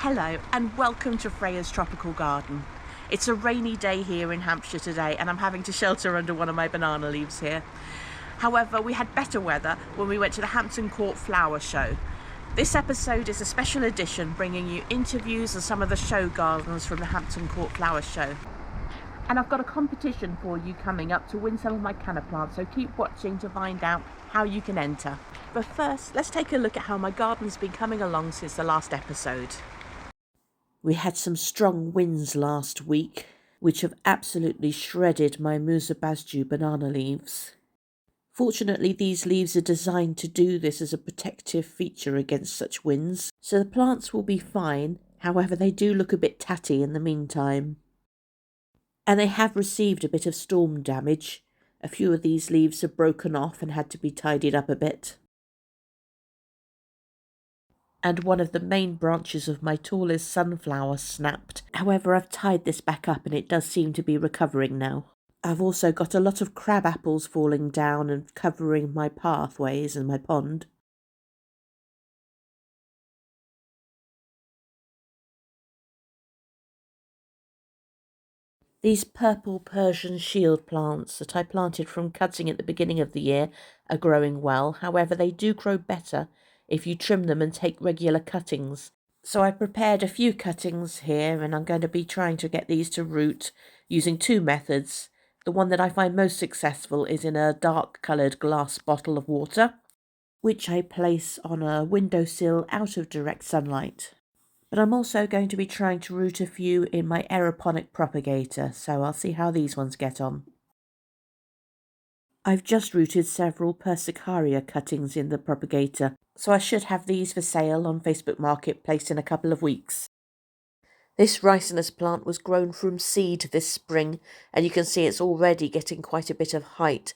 Hello and welcome to Freya's Tropical Garden. It's a rainy day here in Hampshire today and I'm having to shelter under one of my banana leaves here. However, we had better weather when we went to the Hampton Court Flower Show. This episode is a special edition bringing you interviews and some of the show gardens from the Hampton Court Flower Show. And I've got a competition for you coming up to win some of my canna plants, so keep watching to find out how you can enter. But first, let's take a look at how my garden's been coming along since the last episode. We had some strong winds last week, which have absolutely shredded my Musa Basju banana leaves. Fortunately, these leaves are designed to do this as a protective feature against such winds, so the plants will be fine. However, they do look a bit tatty in the meantime. And they have received a bit of storm damage. A few of these leaves have broken off and had to be tidied up a bit. And one of the main branches of my tallest sunflower snapped. However, I've tied this back up and it does seem to be recovering now. I've also got a lot of crab apples falling down and covering my pathways and my pond. These purple Persian shield plants that I planted from cutting at the beginning of the year are growing well. However, they do grow better if you trim them and take regular cuttings. So I prepared a few cuttings here and I'm going to be trying to get these to root using two methods. The one that I find most successful is in a dark coloured glass bottle of water, which I place on a windowsill out of direct sunlight. But I'm also going to be trying to root a few in my aeroponic propagator, so I'll see how these ones get on. I've just rooted several Persicaria cuttings in the propagator, so I should have these for sale on Facebook Marketplace in a couple of weeks. This ricinus plant was grown from seed this spring, and you can see it's already getting quite a bit of height.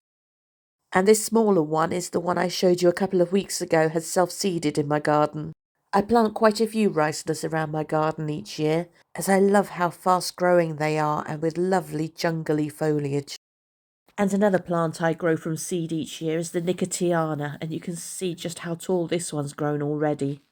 And this smaller one is the one I showed you a couple of weeks ago, has self-seeded in my garden. I plant quite a few ricinus around my garden each year, as I love how fast growing they are and with lovely jungly foliage. And another plant I grow from seed each year is the Nicotiana, and you can see just how tall this one's grown already.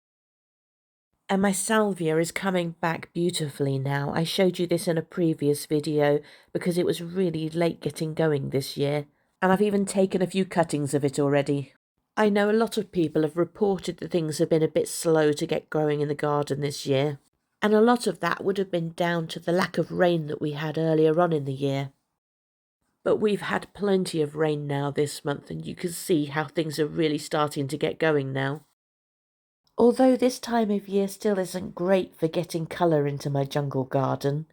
And my salvia is coming back beautifully now. I showed you this in a previous video because it was really late getting going this year, and I've even taken a few cuttings of it already. I know a lot of people have reported that things have been a bit slow to get growing in the garden this year, and a lot of that would have been down to the lack of rain that we had earlier on in the year. But we've had plenty of rain now this month, and you can see how things are really starting to get going now. Although this time of year still isn't great for getting colour into my jungle garden,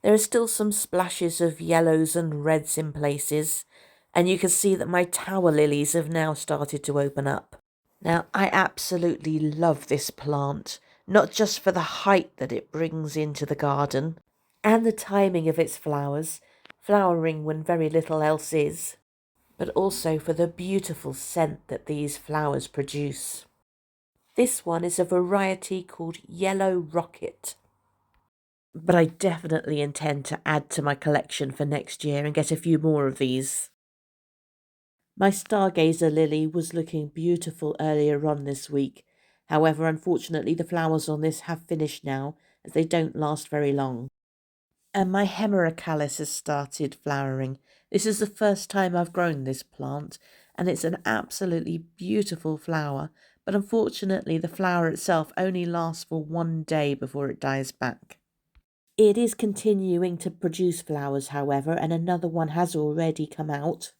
there are still some splashes of yellows and reds in places, and you can see that my tower lilies have now started to open up. Now, I absolutely love this plant, not just for the height that it brings into the garden, and the timing of its flowers, flowering when very little else is, but also for the beautiful scent that these flowers produce. This one is a variety called Yellow Rocket, but I definitely intend to add to my collection for next year and get a few more of these. My stargazer lily was looking beautiful earlier on this week. However, unfortunately, the flowers on this have finished now, as they don't last very long. And my Hemerocallis has started flowering. This is the first time I've grown this plant, and it's an absolutely beautiful flower, but unfortunately the flower itself only lasts for one day before it dies back. It is continuing to produce flowers, however, and another one has already come out.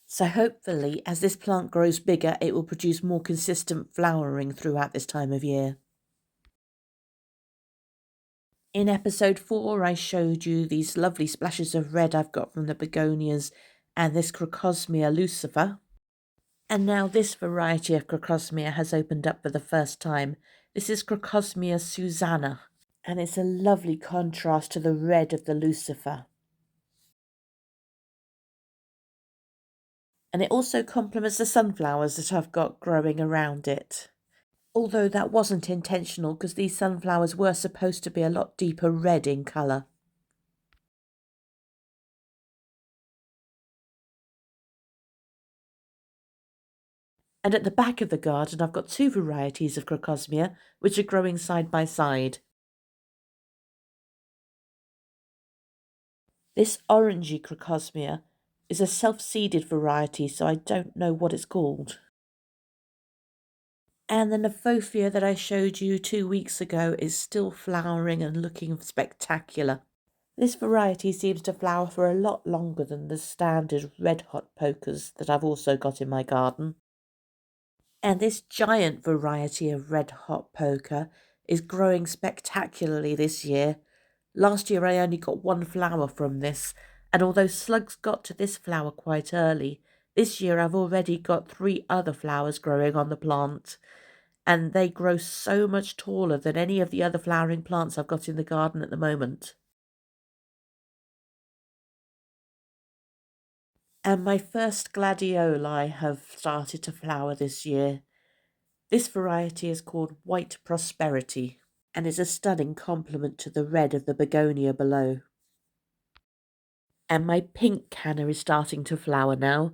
So hopefully, as this plant grows bigger, it will produce more consistent flowering throughout this time of year. In episode 4, I showed you these lovely splashes of red I've got from the begonias and this Crocosmia lucifer. And now this variety of Crocosmia has opened up for the first time. This is Crocosmia Susanna, and it's a lovely contrast to the red of the lucifer. And it also complements the sunflowers that I've got growing around it. Although that wasn't intentional because these sunflowers were supposed to be a lot deeper red in colour. And at the back of the garden I've got two varieties of Crocosmia which are growing side by side. This orangey crocosmia is a self-seeded variety, so I don't know what it's called. And the Nephophia that I showed you 2 weeks ago is still flowering and looking spectacular. This variety seems to flower for a lot longer than the standard red hot pokers that I've also got in my garden. And this giant variety of red hot poker is growing spectacularly this year. Last year I only got one flower from this, and although slugs got to this flower quite early, this year I've already got 3 other flowers growing on the plant, and they grow so much taller than any of the other flowering plants I've got in the garden at the moment. And my first gladioli have started to flower this year. This variety is called White Prosperity and is a stunning complement to the red of the begonia below. And my pink canna is starting to flower now.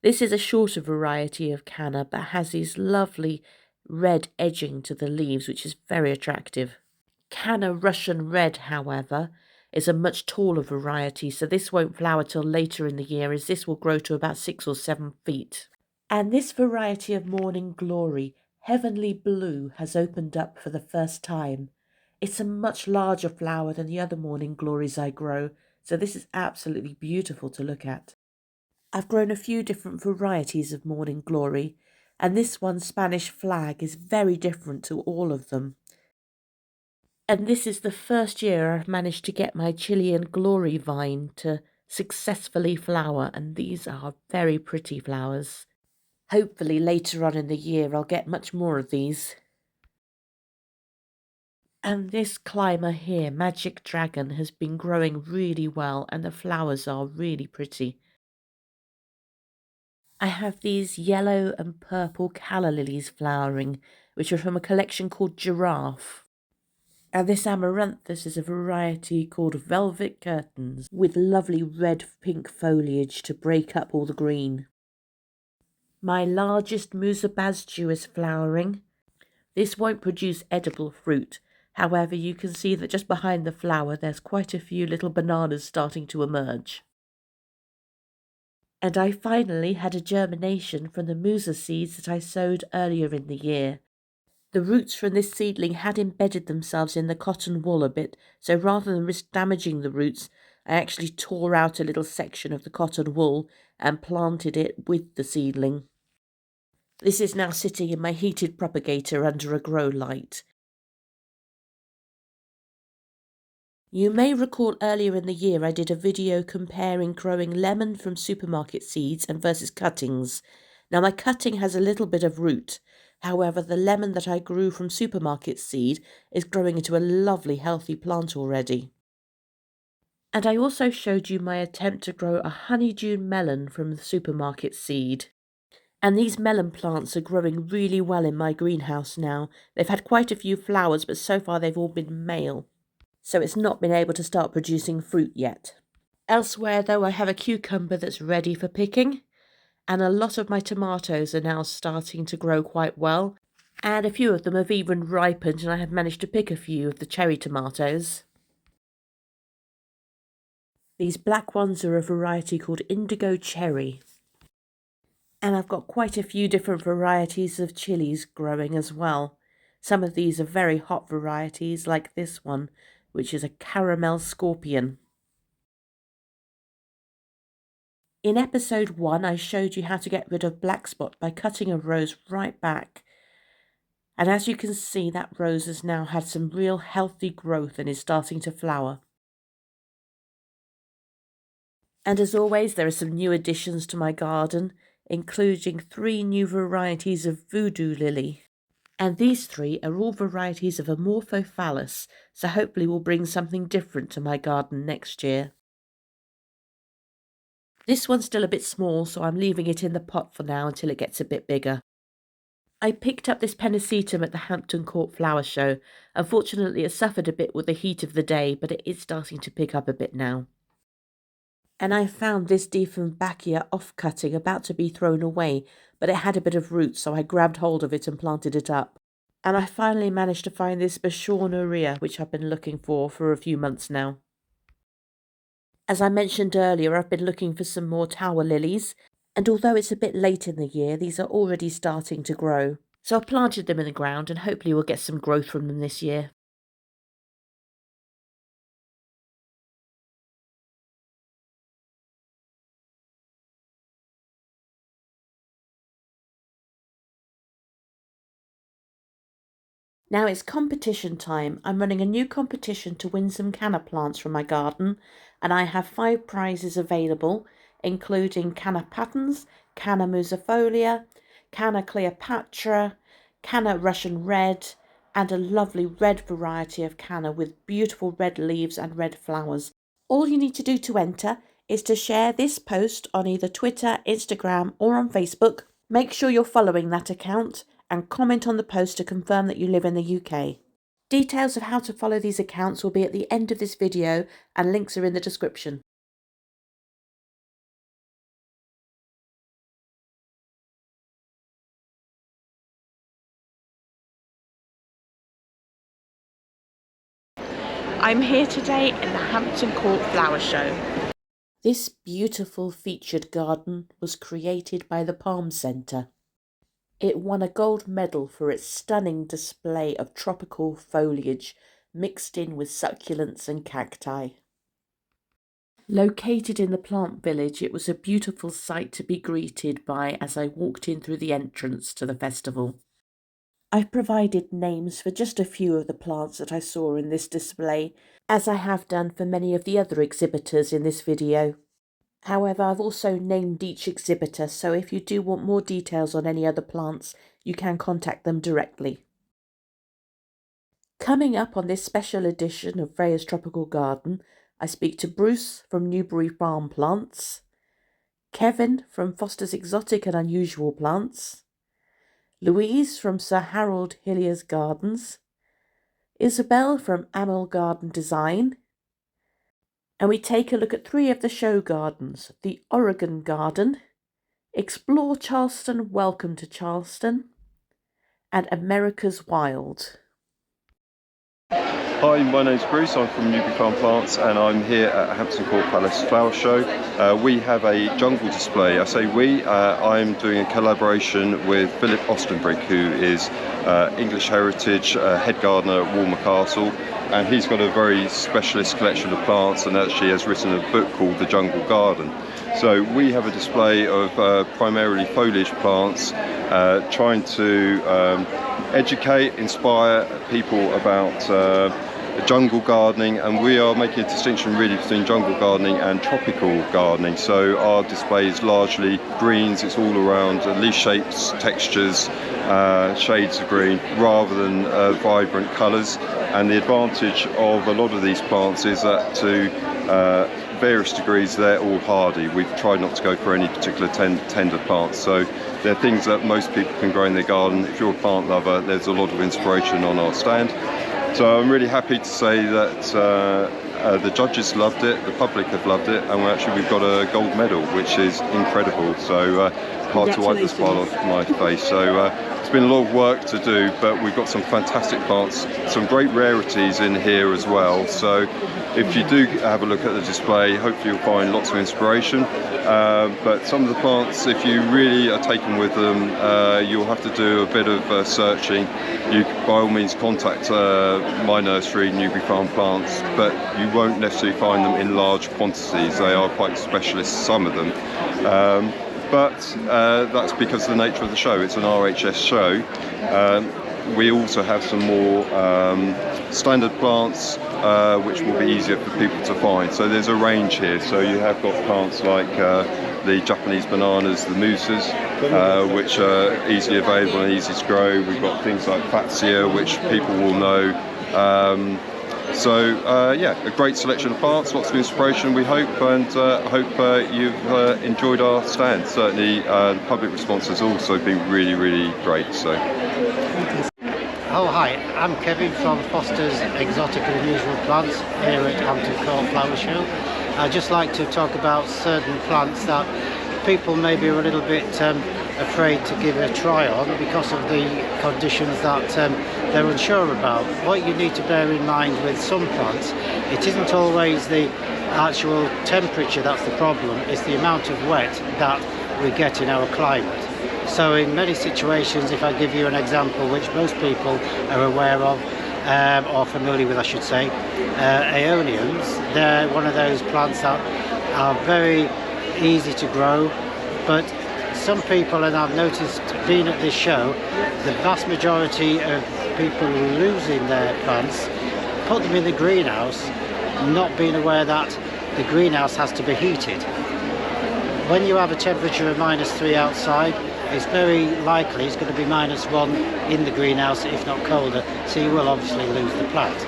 This is a shorter variety of canna but has these lovely red edging to the leaves, which is very attractive. Canna Russian Red, however, is a much taller variety, so this won't flower till later in the year, as this will grow to about 6 or 7 feet. And this variety of Morning Glory, Heavenly Blue, has opened up for the first time. It's a much larger flower than the other Morning Glories I grow, so this is absolutely beautiful to look at. I've grown a few different varieties of Morning Glory, and this one, Spanish Flag, is very different to all of them. And this is the first year I've managed to get my Chilean Glory vine to successfully flower, and these are very pretty flowers. Hopefully later on in the year I'll get much more of these. And this climber here, Magic Dragon, has been growing really well, and the flowers are really pretty. I have these yellow and purple calla lilies flowering, which are from a collection called Giraffe. And this amaranthus is a variety called Velvet Curtains, with lovely red-pink foliage to break up all the green. My largest Musabazju is flowering. This won't produce edible fruit. However, you can see that just behind the flower there's quite a few little bananas starting to emerge. And I finally had a germination from the Musa seeds that I sowed earlier in the year. The roots from this seedling had embedded themselves in the cotton wool a bit, so rather than risk damaging the roots, I actually tore out a little section of the cotton wool and planted it with the seedling. This is now sitting in my heated propagator under a grow light. You may recall earlier in the year I did a video comparing growing lemon from supermarket seeds and versus cuttings. Now my cutting has a little bit of root. However, the lemon that I grew from supermarket seed is growing into a lovely healthy plant already. And I also showed you my attempt to grow a honeydew melon from the supermarket seed. And these melon plants are growing really well in my greenhouse now. They've had quite a few flowers, but so far they've all been male, so it's not been able to start producing fruit yet. Elsewhere though, I have a cucumber that's ready for picking, and a lot of my tomatoes are now starting to grow quite well, and a few of them have even ripened, and I have managed to pick a few of the cherry tomatoes. These black ones are a variety called Indigo Cherry. And I've got quite a few different varieties of chilies growing as well. Some of these are very hot varieties, like this one, which is a caramel scorpion. In episode 1, I showed you how to get rid of black spot by cutting a rose right back. And as you can see, that rose has now had some real healthy growth and is starting to flower. And as always, there are some new additions to my garden, including 3 new varieties of voodoo lily. And these 3 are all varieties of Amorphophallus, so hopefully will bring something different to my garden next year. This one's still a bit small, so I'm leaving it in the pot for now until it gets a bit bigger. I picked up this pennisetum at the Hampton Court Flower Show. Unfortunately, it suffered a bit with the heat of the day, but it is starting to pick up a bit now. And I found this Dieffenbachia off-cutting about to be thrown away, but it had a bit of root, so I grabbed hold of it and planted it up. And I finally managed to find this Bashornaria, which I've been looking for a few months now. As I mentioned earlier, I've been looking for some more tower lilies, and although it's a bit late in the year, these are already starting to grow. So I've planted them in the ground and hopefully we'll get some growth from them this year. Now it's competition time. I'm running a new competition to win some canna plants from my garden, and I have 5 prizes available, including canna patterns, canna musifolia, canna Cleopatra, canna Russian red, and a lovely red variety of canna with beautiful red leaves and red flowers. All you need to do to enter is to share this post on either Twitter, Instagram, or on Facebook. Make sure you're following that account and comment on the post to confirm that you live in the UK. Details of how to follow these accounts will be at the end of this video and links are in the description. I'm here today in the Hampton Court Flower Show. This beautiful featured garden was created by the Palm Centre. It won a gold medal for its stunning display of tropical foliage mixed in with succulents and cacti. Located in the plant village, it was a beautiful sight to be greeted by as I walked in through the entrance to the festival. I've provided names for just a few of the plants that I saw in this display, as I have done for many of the other exhibitors in this video. However, I've also named each exhibitor, so if you do want more details on any other plants, you can contact them directly. Coming up on this special edition of Freya's Tropical Garden, I speak to Bruce from Newbury Farm Plants, Kevin from Foster's Exotic and Unusual Plants, Louise from Sir Harold Hillier's Gardens, Isabel from Amel Garden Design, and we take a look at 3 of the show gardens: the Oregon Garden, Explore Charleston, Welcome to Charleston, and America's Wild. Hi, my name's Bruce. I'm from Newbury Farm Plants and I'm here at Hampton Court Flower Show. We have a jungle display. I say we, I'm doing a collaboration with Philip Ostenbrink, who is English Heritage head gardener at Walmer Castle, and he's got a very specialist collection of plants and actually has written a book called The Jungle Garden. So we have a display of primarily foliage plants, trying to educate, inspire people about jungle gardening, and we are making a distinction really between jungle gardening and tropical gardening. So our display is largely greens, it's all around leaf shapes, textures, shades of green rather than vibrant colours. And the advantage of a lot of these plants is that to various degrees they're all hardy. We've tried not to go for any particular tender plants, so they're things that most people can grow in their garden. If you're a plant lover, there's a lot of inspiration on our stand. So I'm really happy to say that the judges loved it, the public have loved it, and we've got a gold medal, which is incredible. So hard to wipe the smile off my face. So it's been a lot of work to do, but we've got some fantastic plants, some great rarities in here as well. So if you do have a look at the display, hopefully you'll find lots of inspiration. But some of the plants, if you really are taken with them, you'll have to do a bit of searching. You by all means contact my nursery, Newbury Farm Plants, but you won't necessarily find them in large quantities. They are quite specialist, some of them. But that's because of the nature of the show. It's an RHS show. We also have some more standard plants which will be easier for people to find. So there's a range here. So you have got plants like the Japanese bananas, the mousses, which are easily available and easy to grow. We've got things like Fatsia, which people will know. Yeah, a great selection of plants, lots of inspiration we hope, and I hope you've enjoyed our stand. Certainly the public response has also been really, really great. So. Oh hi, I'm Kevin from Foster's Exotic and Unusual Plants here at Hampton Court Flower Show. I'd just like to talk about certain plants that people maybe are a little bit afraid to give a try on because of the conditions that they're unsure about. What you need to bear in mind with some plants, it isn't always the actual temperature that's the problem, it's the amount of wet that we get in our climate. So in many situations, if I give you an example which most people are aware of, or familiar with I should say, aeoniums, they're one of those plants that are very easy to grow, but some people, and I've noticed being at this show, the vast majority of people losing their plants put them in the greenhouse, not being aware that the greenhouse has to be heated. When you have a temperature of -3 outside, it's very likely it's going to be -1 in the greenhouse, if not colder, so you will obviously lose the plant.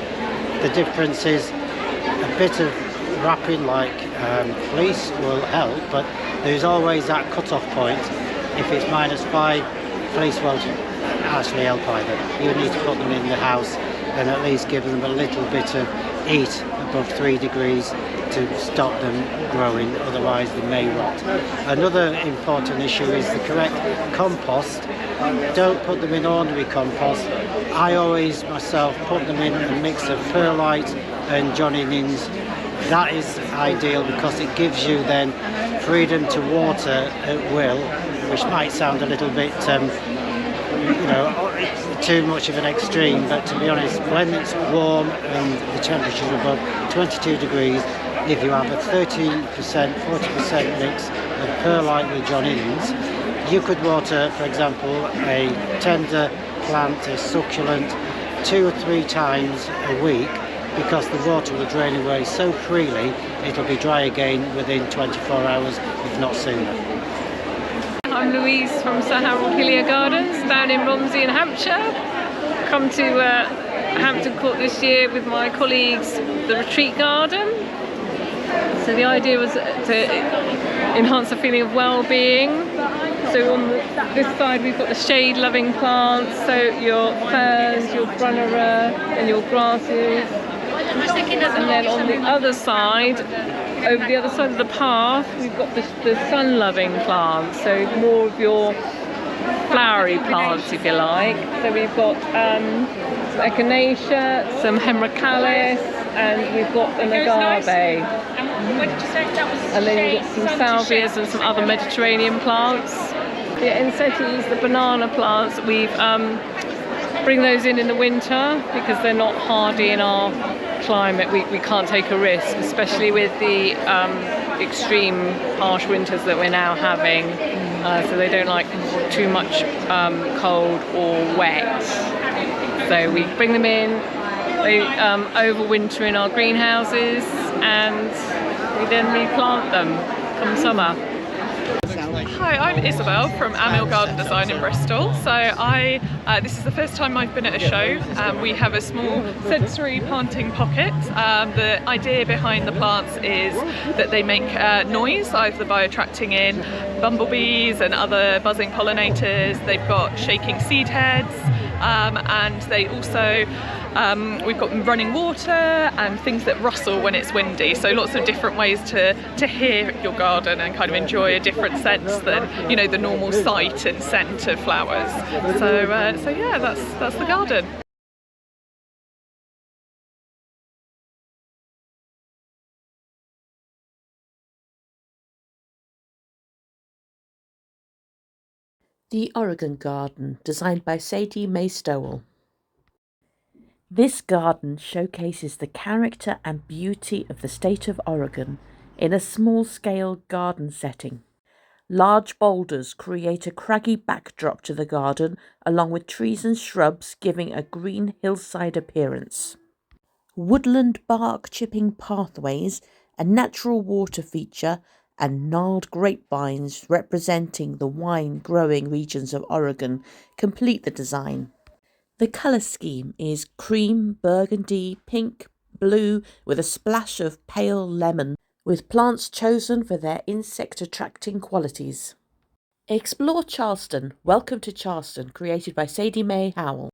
The difference is a bit of wrapping like fleece will help, but there's always that cut-off point. If it's -5, fleece won't actually help either. You need to put them in the house and at least give them a little bit of heat above 3 degrees to stop them growing, otherwise they may rot. Another important issue is the correct compost. Don't put them in ordinary compost. I always myself put them in a mix of perlite and Johnny Nins. That is ideal because it gives you then freedom to water at will, which might sound a little bit too much of an extreme, but to be honest, when it's warm and the temperature is above 22 degrees, if you have a 13%, 40% mix of perlite with John Innes, you could water, for example, a tender plant, a succulent, 2 or 3 times a week, because the water will drain away so freely, it'll be dry again within 24 hours, if not sooner. I'm Louise from Sir Harold Hillier Gardens down in Romsey in Hampshire. Come to Hampton Court this year with my colleagues, the retreat garden. So the idea was to enhance the feeling of well-being. So on this side we've got the shade-loving plants, so your ferns, your brunnera and your grasses. And then on the other side, over the other side of the path, we've got the sun-loving plants, so more of your flowery plants, if you like. So we've got some echinacea, some hemeracalis, and we've got an agave. And then you've got some salvias and some other Mediterranean plants. The ensetis, the banana plants, we've bring those in the winter because they're not hardy in our climate. We can't take a risk, especially with the extreme harsh winters that we're now having. So they don't like too much cold or wet. So we bring them in, they overwinter in our greenhouses, and we then replant them come summer. Hi, I'm Isabel from Amil Garden Design in Bristol. So this is the first time I've been at a show. We have a small sensory planting pocket. The idea behind the plants is that they make noise, either by attracting in bumblebees and other buzzing pollinators. They've got shaking seed heads, and they also we've got running water and things that rustle when it's windy, so lots of different ways to hear your garden and kind of enjoy a different sense than, you know, the normal sight and scent of flowers. So yeah, that's the garden. The Oregon Garden, designed by Sadie Mae Stowell. This garden showcases the character and beauty of the state of Oregon in a small-scale garden setting. Large boulders create a craggy backdrop to the garden, along with trees and shrubs giving a green hillside appearance. Woodland bark chipping pathways, a natural water feature, and gnarled grapevines representing the wine-growing regions of Oregon complete the design. The colour scheme is cream, burgundy, pink, blue with a splash of pale lemon, with plants chosen for their insect-attracting qualities. Explore Charleston, Welcome to Charleston, created by Sadie Mae Howell.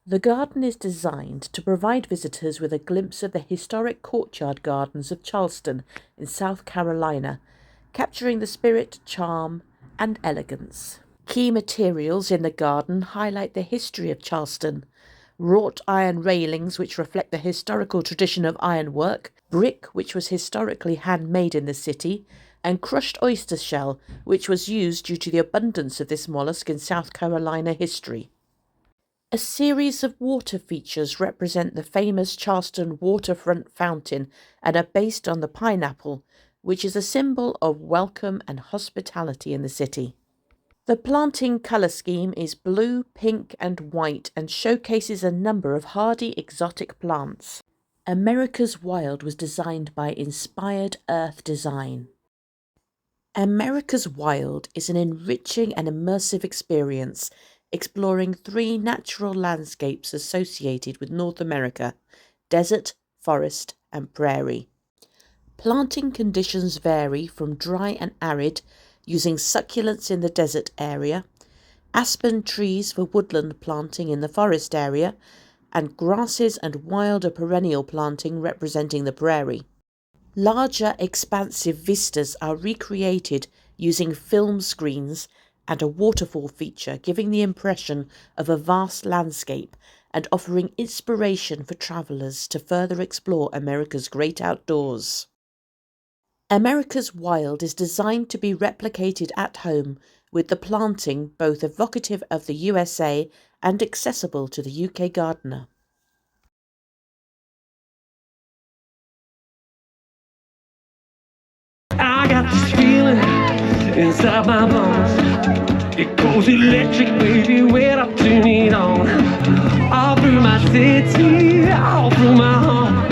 The garden is designed to provide visitors with a glimpse of the historic courtyard gardens of Charleston in South Carolina, capturing the spirit, charm, and elegance. Key materials in the garden highlight the history of Charleston, wrought iron railings which reflect the historical tradition of ironwork, brick which was historically handmade in the city, and crushed oyster shell which was used due to the abundance of this mollusk in South Carolina history. A series of water features represent the famous Charleston waterfront fountain and are based on the pineapple, which is a symbol of welcome and hospitality in the city. The planting colour scheme is blue, pink and white and showcases a number of hardy exotic plants. America's Wild was designed by Inspired Earth Design. America's Wild is an enriching and immersive experience exploring 3 natural landscapes associated with North America: desert, forest and prairie. Planting conditions vary from dry and arid, using succulents in the desert area, aspen trees for woodland planting in the forest area, and grasses and wilder perennial planting representing the prairie. Larger, expansive vistas are recreated using film screens and a waterfall feature, giving the impression of a vast landscape and offering inspiration for travellers to further explore America's great outdoors. America's Wild is designed to be replicated at home, with the planting both evocative of the USA and accessible to the UK gardener. I got this feeling inside my bones. It goes electric, baby, when I turn it on. All through my city, all through my home.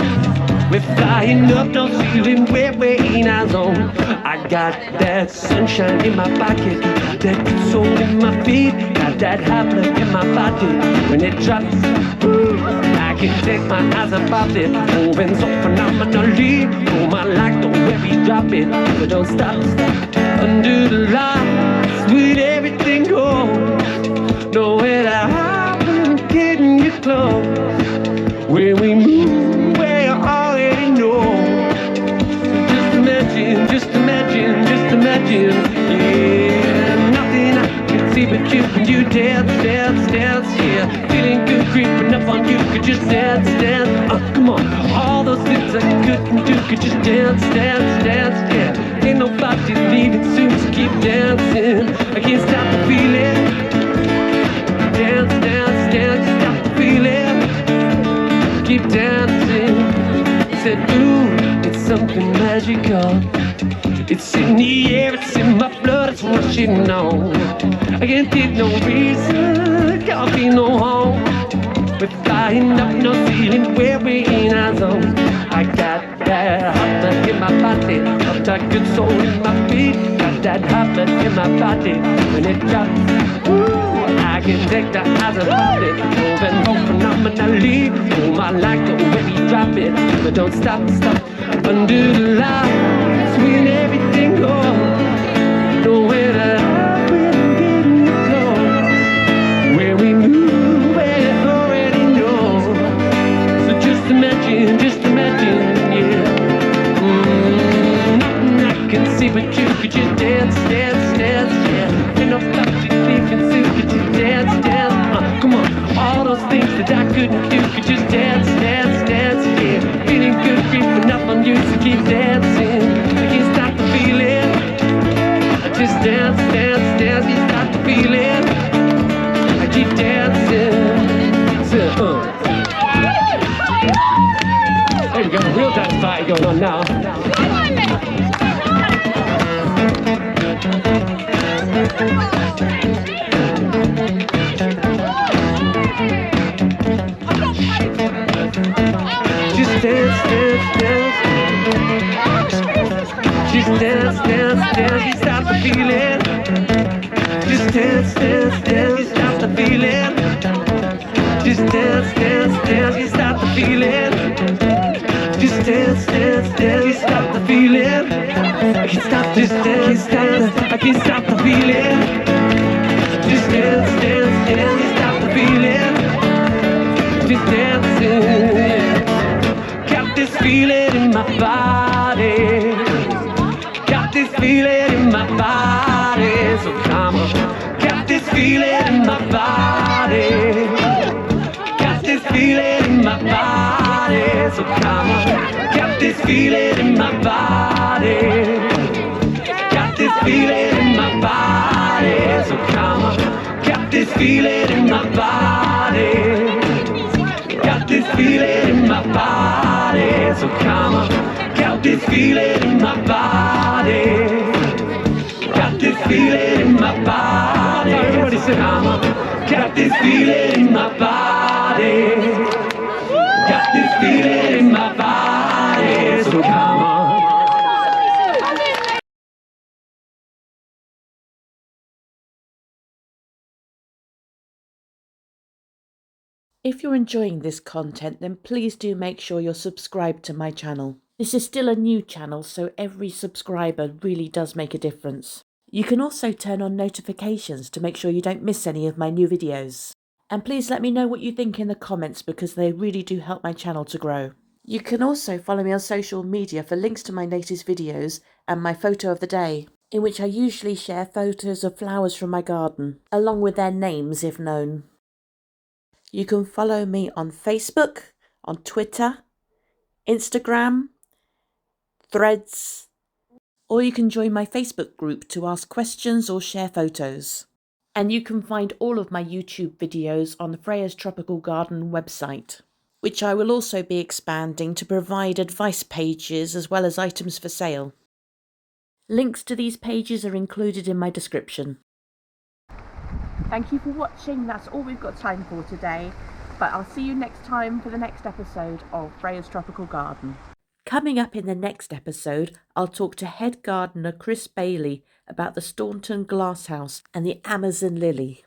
We're flying up the ceiling, we're in our zone. I got that sunshine in my pocket, that good soul in my feet, got that hot blood in my body. When it drops, I can take my eyes off it, moving so phenomenally. Oh my, like the way we drop it, but don't stop. Under the lights, with everything goes, nowhere to hide when I'm getting you close. When we move, where you already know. Just imagine, just imagine. Yeah, nothing I can see but you when you dance, dance, dance. Yeah, feeling good, creeping up on you. Could just dance, dance. Come on, all those things I couldn't do. Could just dance, dance, dance. Yeah, ain't nobody leaving soon, so keep dancing. I can't stop the feeling. Dance, dance, dance, stop the feeling. Keep dancing. Said, ooh, it's something magical. It's in the air, it's in my blood, it's rushing on. I can't get no reason, can't be no home. We're flying up no ceiling, where we're in our zone. I got that hot blood in my body, got that good soul in my feet, got that hot blood in my body. When it drops, ooh, I can take the eyes off it, moving so phenomenally. Oh, I like the way we drop it, but don't stop, stop. Under the lights, when everything goes, nowhere to hide when I'm getting close. Where we move, where you already know. So just imagine, yeah. Nothing I can see but you. Could you dance, dance, dance, yeah. Ain't nobody leaving soon. Could you dance, dance? Come on, all those things that I couldn't do. Could you dance, dance, dance, yeah. Feeling good, creeping up on you, so keep dancing. I can't stop the feeling. I just dance, dance, dance. Can't stop the feeling. I keep dancing. So, there we go, real dance party going on now. Just dance, dance, dance. Just dance, dance, dance. You stop the feeling. Just dance, dance, dance. You stop the feeling. Just dance, dance, dance. You stop the feeling. Just dance, dance, dance. You stop the feeling. I can't stop this dance, dance. I can't stop the feeling. Just dance, dance, dance. You stop the feeling. Just dancing. Got this feeling in my body. Got this feeling in my body. feeling in my body. Got this feeling in my body. So come on. Got this feeling in my body. Got this feeling in my body. So come on. Got this feeling in my body. Got this feeling in my body. Everybody say, come on. Got this feeling in my body. Got this feeling in my body. So come on. If you're enjoying this content, then please do make sure you're subscribed to my channel. This is still a new channel, so every subscriber really does make a difference. You can also turn on notifications to make sure you don't miss any of my new videos. And please let me know what you think in the comments, because they really do help my channel to grow. You can also follow me on social media for links to my latest videos and my photo of the day, in which I usually share photos of flowers from my garden, along with their names if known. You can follow me on Facebook, on Twitter, Instagram, Threads, or you can join my Facebook group to ask questions or share photos. And you can find all of my YouTube videos on Freya's Tropical Garden website, which I will also be expanding to provide advice pages as well as items for sale. Links to these pages are included in my description. Thank you for watching. That's all we've got time for today, but I'll see you next time for the next episode of Freya's Tropical Garden. Coming up in the next episode, I'll talk to head gardener Chris Bailey about the Staunton glasshouse and the Amazon lily.